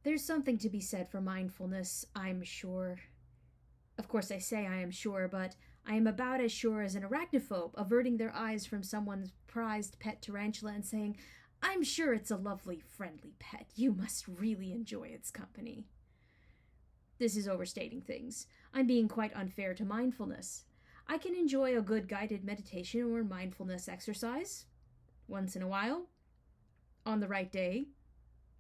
There's something to be said for mindfulness, I'm sure. Of course, I say I am sure, but I am about as sure as an arachnophobe averting their eyes from someone's prized pet tarantula and saying, "I'm sure it's a lovely, friendly pet. You must really enjoy its company." This is overstating things. I'm being quite unfair to mindfulness. I can enjoy a good guided meditation or mindfulness exercise once in a while, on the right day,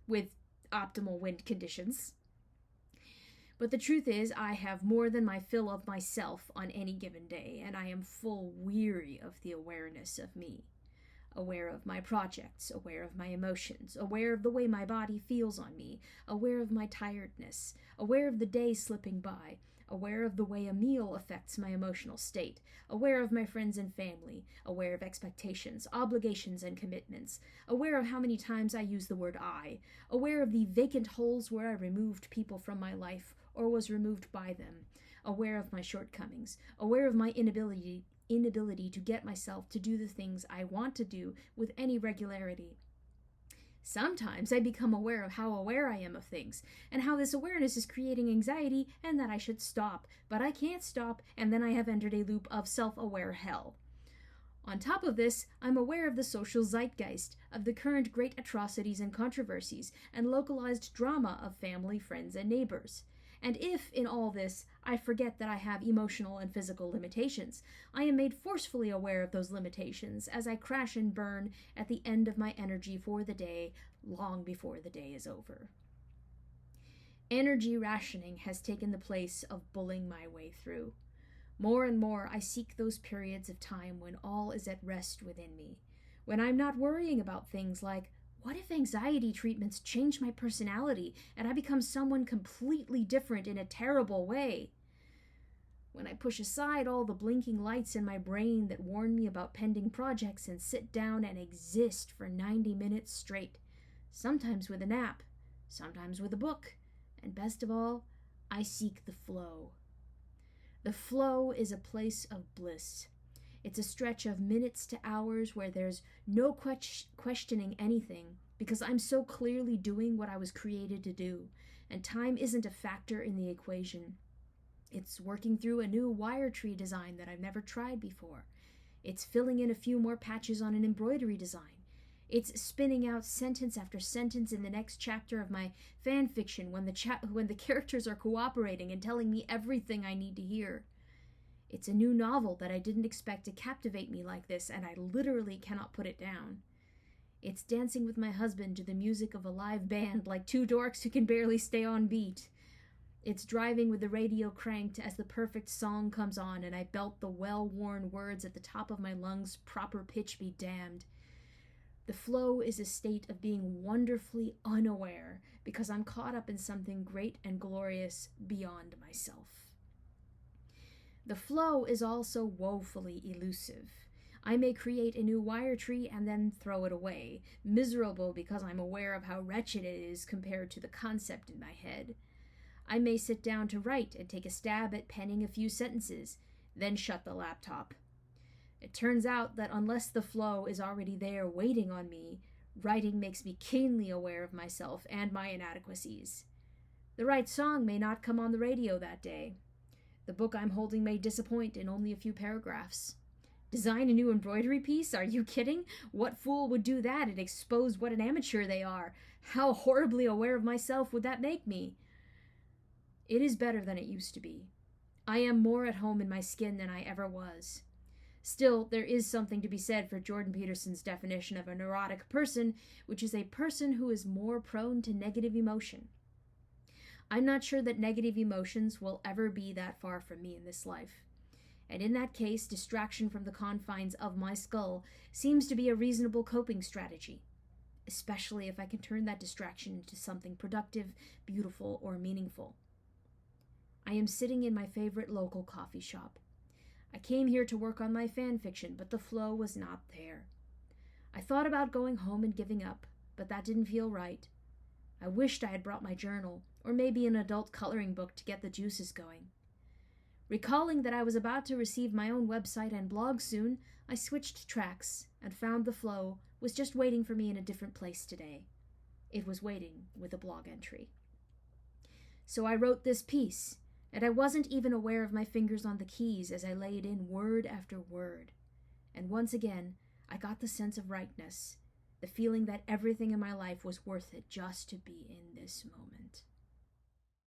with optimal wind conditions. But the truth is, I have more than my fill of myself on any given day, and I am full weary of the awareness of me. Aware of my projects, aware of my emotions, aware of the way my body feels on me, aware of my tiredness, aware of the day slipping by, aware of the way a meal affects my emotional state, aware of my friends and family, aware of expectations, obligations, and commitments, aware of how many times I use the word I, aware of the vacant holes where I removed people from my life or was removed by them, aware of my shortcomings, aware of my inability to get myself to do the things I want to do with any regularity. Sometimes I become aware of how aware I am of things, and how this awareness is creating anxiety and that I should stop, but I can't stop, and then I have entered a loop of self-aware hell. On top of this, I'm aware of the social zeitgeist, of the current great atrocities and controversies, and localized drama of family, friends, and neighbors. And if, in all this, I forget that I have emotional and physical limitations, I am made forcefully aware of those limitations as I crash and burn at the end of my energy for the day, long before the day is over. Energy rationing has taken the place of bullying my way through. More and more, I seek those periods of time when all is at rest within me, when I'm not worrying about things like, what if anxiety treatments change my personality and I become someone completely different in a terrible way? When I push aside all the blinking lights in my brain that warn me about pending projects and sit down and exist for 90 minutes straight, sometimes with a nap, sometimes with a book, and best of all, I seek the flow. The flow is a place of bliss. It's a stretch of minutes to hours where there's no questioning anything because I'm so clearly doing what I was created to do, and time isn't a factor in the equation. It's working through a new wire tree design that I've never tried before. It's filling in a few more patches on an embroidery design. It's spinning out sentence after sentence in the next chapter of my fan fiction when the characters are cooperating and telling me everything I need to hear. It's a new novel that I didn't expect to captivate me like this, and I literally cannot put it down. It's dancing with my husband to the music of a live band like two dorks who can barely stay on beat. It's driving with the radio cranked as the perfect song comes on and I belt the well-worn words at the top of my lungs, proper pitch be damned. The flow is a state of being wonderfully unaware because I'm caught up in something great and glorious beyond myself. The flow is also woefully elusive. I may create a new wire tree and then throw it away, miserable because I'm aware of how wretched it is compared to the concept in my head. I may sit down to write and take a stab at penning a few sentences, then shut the laptop. It turns out that unless the flow is already there waiting on me, writing makes me keenly aware of myself and my inadequacies. The right song may not come on the radio that day. The book I'm holding may disappoint in only a few paragraphs. Design a new embroidery piece? Are you kidding? What fool would do that and expose what an amateur they are? How horribly aware of myself would that make me? It is better than it used to be. I am more at home in my skin than I ever was. Still, there is something to be said for Jordan Peterson's definition of a neurotic person, which is a person who is more prone to negative emotion. I'm not sure that negative emotions will ever be that far from me in this life. And in that case, distraction from the confines of my skull seems to be a reasonable coping strategy, especially if I can turn that distraction into something productive, beautiful, or meaningful. I am sitting in my favorite local coffee shop. I came here to work on my fan fiction, but the flow was not there. I thought about going home and giving up, but that didn't feel right. I wished I had brought my journal, or maybe an adult coloring book to get the juices going. Recalling that I was about to receive my own website and blog soon, I switched tracks and found the flow was just waiting for me in a different place today. It was waiting with a blog entry. So I wrote this piece, and I wasn't even aware of my fingers on the keys as I laid in word after word. And once again, I got the sense of rightness, the feeling that everything in my life was worth it just to be in this moment.